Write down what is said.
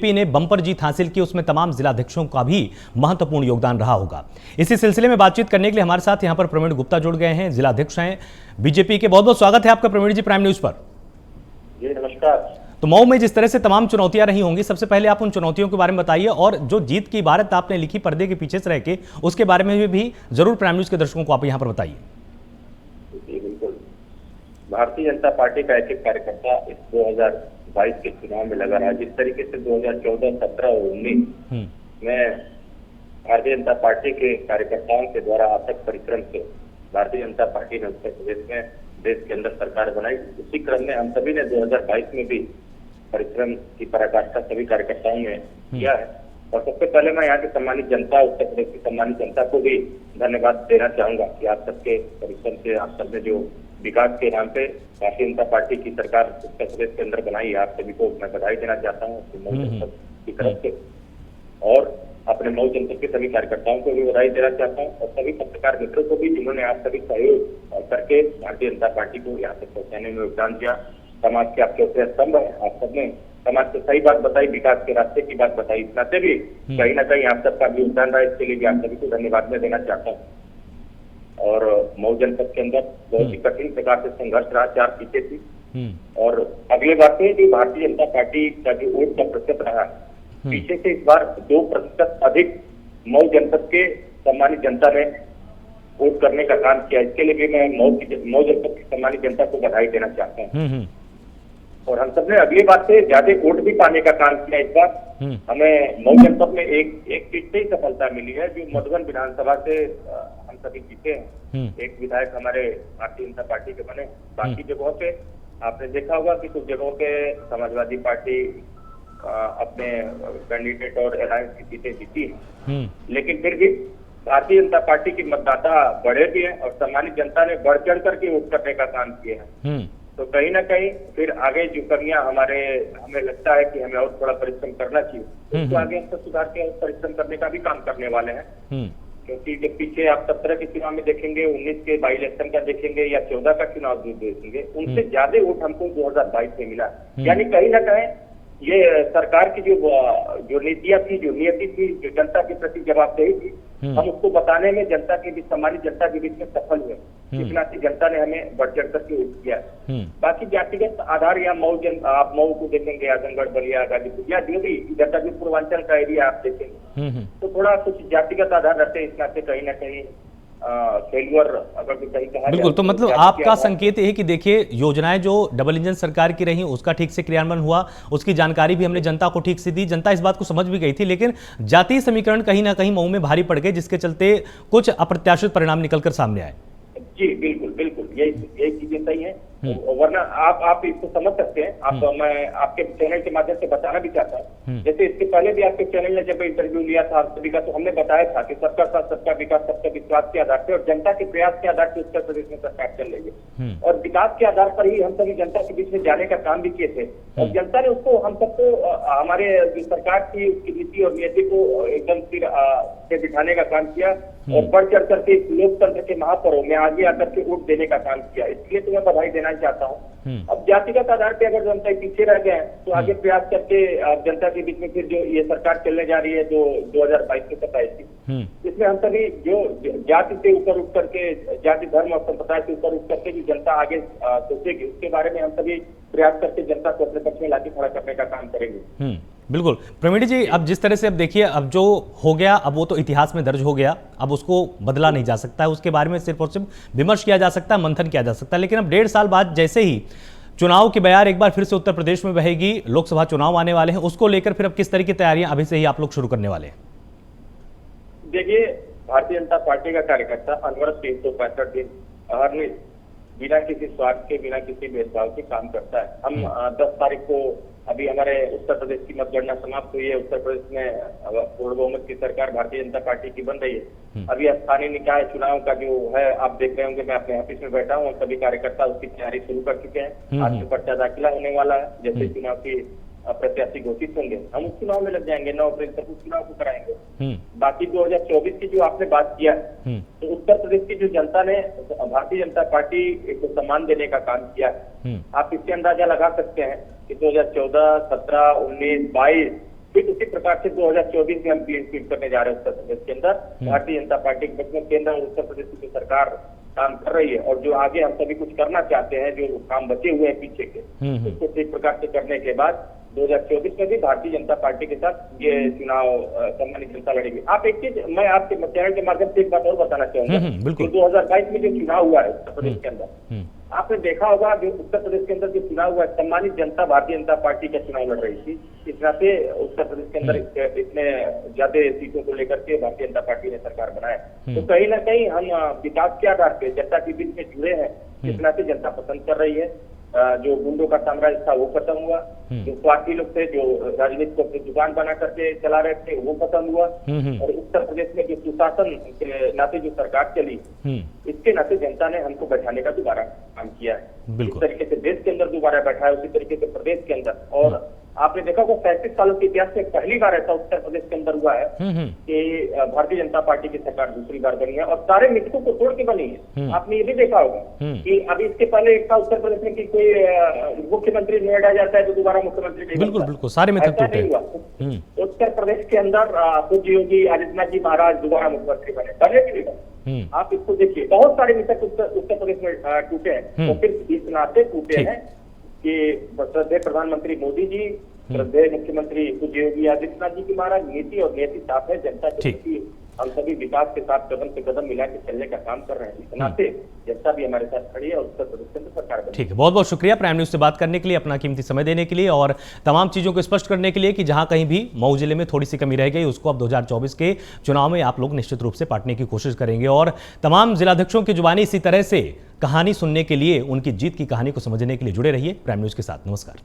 BJP ने bumper जीत हासिल की, उसमें तमाम जिलाध्यक्षों का भी महत्वपूर्ण योगदान रहा होगा। इसी सिलसिले में बातचीत करने के लिए हमारे साथ यहां पर प्रवीण गुप्ता जुड़ गए हैं, जिलाध्यक्ष हैं बीजेपी के। बहुत बहुत स्वागत है आपका प्रवीण जी प्राइम न्यूज पर। जी नमस्कार। तो मऊ में जिस तरह से तमाम चुनौतियां रही होंगी, सबसे पहले आप उन चुनौतियों के बारे में बताइए, और जो जीत की इबारत आपने लिखी पर्दे के पीछे से रह के, उसके बारे में भी जरूर प्राइम न्यूज के दर्शकों को आप यहां पर बताइए। जी बिल्कुल। भारतीय जनता पार्टी का एक एक कार्यकर्ता इस 2022 के चुनाव में लगा रहा। जिस तरीके से 2014, 17 और 19 में भारतीय जनता पार्टी के कार्यकर्ताओं के द्वारा अथक परिश्रम से भारतीय जनता पार्टी ने उत्तर प्रदेश में देश के अंदर सरकार बनाई, उसी क्रम में हम सभी ने 2022 में भी परिश्रम की पराकाष्ठा सभी कार्यकर्ताओं ने किया है। और सबसे पहले मैं यहाँ की सम्मानित जनता, उत्तर प्रदेश की सम्मानित जनता को भी धन्यवाद देना चाहूंगा कि आप सबके परिश्रम से आप सबने जो विकास के नाम पे भारतीय जनता पार्टी की सरकार उत्तर प्रदेश के अंदर बनाई है, आप सभी को मैं बधाई देना चाहता हूँ मऊ जनपद की तरफ से, और अपने मऊ जनपद के सभी कार्यकर्ताओं को भी बधाई देना चाहता हूँ, और सभी पत्रकार मित्रों को भी जिन्होंने आप सभी सहयोग करके भारतीय जनता पार्टी को यहाँ तक पहुँचाने में योगदान दिया। समाज के आप चौथे स्तंभ है, आप सबने समाज को सही बात बताई, विकास के रास्ते की बात बताई, इस नाते भी कहीं ना कहीं आप सबका भी योगदान रहा, इसके लिए भी आप सभी को धन्यवाद मैं देना चाहता हूँ। और मऊ जनपद के अंदर बहुत ही कठिन प्रकार से संघर्ष रहा, 4 सीटें थी, और अगले बार से जो भारतीय जनता पार्टी का जो वोट का प्रतिशत रहा, पीछे से इस बार 2% अधिक मऊ जनपद के सम्मानित जनता ने वोट करने का काम किया। इसके लिए भी मैं मऊ जनपद की सम्मानित जनता को बधाई देना चाहता हूँ। और हम सबने अगली बार से ज्यादा वोट भी पाने का काम किया। इस बार हमें मऊ जनपद में एक सीट से ही सफलता मिली है, जो मधुबन विधानसभा से हम सभी जीते हैं। एक विधायक हमारे भारतीय जनता पार्टी के बने। बाकी जगहों पे आपने देखा होगा कि कुछ जगहों पे समाजवादी पार्टी अपने कैंडिडेट और अलायंस की सीटें जीती है, लेकिन फिर भी भारतीय जनता पार्टी की मतदाता बढ़े भी हैं और सम्मानित जनता ने बढ़ चढ़ करके वोट करने का काम किया है। तो कहीं ना कहीं फिर आगे जो कमियां हमें लगता है कि हमें और थोड़ा परिश्रम करना चाहिए, तो आगे हम सुधार के परिश्रम करने का भी काम करने वाले हैं। क्योंकि जब पीछे आप 17 के चुनाव में देखेंगे, 19 के बाई इलेक्शन का देखेंगे या 14 का चुनाव देखेंगे, उनसे ज्यादा वोट हमको 2022 में मिला। यानी कहीं ना कहीं ये सरकार की जो नीतियां थी, जो नियति थी, जो जनता के प्रति जवाबदेही थी, हम उसको बताने में जनता के बीच, सम्मानित जनता के बीच में सफल हुए। इतना सी जनता ने हमें बढ़ चढ़ करके वोट किया। बाकी जातिगत आधार या आप मऊ को देखेंगे, आजमगढ़, बलिया, गाजीपुर या जो भी इधर का जो पूर्वांचल का एरिया आप देखेंगे, तो थोड़ा कुछ जातिगत आधार रहते हैं। इस नाते कहीं ना कहीं फेल्यूर अगर कहीं कहा बिल्कुल। तो मतलब आपका संकेत है कि देखिए, योजनाएं जो डबल इंजन सरकार की रही उसका ठीक से क्रियान्वयन हुआ, उसकी जानकारी भी हमने जनता को ठीक से दी, जनता इस बात को समझ भी गई थी, लेकिन जातीय समीकरण कहीं ना कहीं मऊ में भारी पड़ गए, जिसके चलते कुछ अप्रत्याशित परिणाम निकलकर सामने आए। जी बिल्कुल बिल्कुल, यही चीजें सही है। वरना आप इसको समझ सकते हैं। मैं आपके चैनल के माध्यम से बताना भी चाहता हूँ, जैसे इसके पहले भी आपके चैनल ने जब इंटरव्यू लिया था सभी का, तो हमने बताया था कि सबका साथ सबका विकास, सबका विश्वास के आधार पर और जनता के प्रयास के आधार पर उत्तर प्रदेश में सरकार चल रही है, और विकास के आधार पर ही हम सभी जनता के बीच में जाने का काम भी किए थे। और जनता ने उसको, हम सबको, हमारे जो सरकार थी उसकी नीति और नियति को एकदम सिर से बिठाने का काम किया, और बढ़ चढ़ करके लोकतंत्र के महापर्व में आगे आकर के वोट देने का काम किया। इसलिए तो मैं बधाई देना चाहता हूँ। अब जातिगत आधार पे अगर जनता पीछे रह गए तो आगे प्रयास करके जनता के बीच में फिर जो ये सरकार चलने जा रही है, जो 2022 में 27 की, इसमें हम सभी जो जाति से ऊपर उठ करके, जाति धर्म और संप्रदाय से ऊपर उठ करके जो जनता आगे सोचेगी, उसके बारे में हम सभी प्रयास करके जनता को अपने पक्ष में लाके खड़ा करने का काम करेंगे। बिल्कुल। प्रवीण जी, अब जिस तरह से, अब देखिए, अब जो हो गया अब वो तो इतिहास में दर्ज हो गया, अब उसको बदला नहीं जा सकता है, उसके बारे में सिर्फ और सिर्फ विमर्श किया जा सकता है, मंथन किया जा सकता है। लेकिन अब 1.5 साल बाद जैसे ही चुनाव की बयार एक बार फिर से उत्तर प्रदेश में बहेगी, लोकसभा चुनाव आने वाले हैं, उसको लेकर फिर अब किस तरह की तैयारियां अभी से ही आप लोग शुरू करने वाले हैं? देखिए, भारतीय जनता पार्टी का कार्यकर्ता अनवरत 365 दिन अहर्निश बिना किसी स्वार्थ के, बिना किसी भेदभाव के काम करता है। हम 10 तारीख को अभी हमारे उत्तर प्रदेश की मतगणना समाप्त हुई है। उत्तर प्रदेश में पूर्ण बहुमत की सरकार भारतीय जनता पार्टी की बन रही है। अभी स्थानीय निकाय चुनाव का जो है, आप देख रहे होंगे, मैं अपने ऑफिस में बैठा हूँ और सभी कार्यकर्ता उसकी तैयारी शुरू कर चुके हैं। आज से पर्चा दाखिला होने वाला है। जैसे चुनाव की प्रत्याशी घोषित होंगे, हम उस चुनाव में लग जाएंगे। 9 अप्रैल तक उस चुनाव को कराएंगे। बाकी 2024 की जो आपने बात किया, तो उत्तर प्रदेश की जो जनता ने भारतीय जनता पार्टी को सम्मान देने का काम किया है। आप इससे अंदाजा लगा सकते हैं कि 2014, 17, 19, 22 फिर उसी प्रकार से 2024 में हम क्लीन स्वीप करने जा रहे हैं उत्तर प्रदेश के अंदर। भारतीय जनता पार्टी के पक्ष में केंद्र और उत्तर प्रदेश की सरकार काम कर रही है, और जो आगे हम सभी कुछ करना चाहते हैं, जो काम बचे हुए हैं पीछे के, उसको ठीक प्रकार से करने के बाद 2024 में भी भारतीय जनता पार्टी के साथ ये चुनाव सम्मानित जनता लड़ेगी। आप एक चीज मैं आपके चैनल के माध्यम से एक बात और बताना चाहूंगा, बिल्कुल। 2022 में जो चुनाव हुआ है उत्तर प्रदेश के अंदर, आपने देखा होगा जो उत्तर प्रदेश के अंदर जो चुनाव हुआ है, सम्मानित जनता भारतीय जनता पार्टी का चुनाव लड़ रही थी। इस नाते उत्तर प्रदेश के अंदर इतने ज्यादा सीटों को लेकर के भारतीय जनता पार्टी ने सरकार बनाया, तो कहीं ना कहीं हम विकास के आधार पे जनता के बीच में जुड़े हैं। इस नाते जनता पसंद कर रही है। जो गुंडों का साम्राज्य था वो खत्म हुआ, जो स्वार्थी लोग थे, जो राजनीति को अपनी जुबान बना करके चला रहे थे, वो खत्म हुआ, और उत्तर प्रदेश में जो सुशासन के नाते जो सरकार चली, इसके नाते जनता ने हमको बैठाने का दोबारा काम किया है। इस तरीके से देश के अंदर दोबारा बैठा है, उसी तरीके से प्रदेश के अंदर। और आपने देखा होगा 35 सालों के इतिहास में पहली बार ऐसा उत्तर प्रदेश के अंदर हुआ है कि भारतीय जनता पार्टी की सरकार दूसरी बार बनी है, और सारे मिथकों को तोड़ के बनी है। आपने ये भी देखा होगा कि अभी इसके पहले एक था उत्तर प्रदेश में कि कोई मुख्यमंत्री नोएडा जाता है तो दोबारा मुख्यमंत्री नहीं बनता। बिल्कुल सारे मिथक टूटे। नहीं हुआ। उत्तर प्रदेश के अंदर पूज्य योगी आदित्यनाथ जी महाराज दोबारा मुख्यमंत्री बने, पहले भी नहीं बने। आप इसको देखिए, बहुत सारे मिथक उत्तर प्रदेश में टूटे हैं, तो फिर इस नाते टूटे हैं कि श्रद्धेय प्रधानमंत्री मोदी जी, श्रद्धेय मुख्यमंत्री पूज्य योगी आदित्यनाथ जी की महाराज नीति और नीति साफ है, जनता के प्रति हम सभी विकास के साथ कदम से कदम मिला के चलने का काम कर रहे हैं। इस नाते जनता भी हमारे साथ खड़ी है और उत्तर प्रदेश के अंदर सरकार बनी। ठीक है, बहुत बहुत शुक्रिया प्राइम न्यूज से बात करने के लिए, अपना कीमती समय देने के लिए और तमाम चीजों को स्पष्ट करने के लिए कि जहां कहीं भी मऊ जिले में थोड़ी सी कमी रह गई उसको अब 2024 के चुनाव में आप लोग निश्चित रूप से पाटने की कोशिश करेंगे। और तमाम जिलाध्यक्षों की जुबानी इसी तरह से कहानी सुनने के लिए, उनकी जीत की कहानी को समझने के लिए जुड़े रहिए प्राइम न्यूज के साथ। नमस्कार।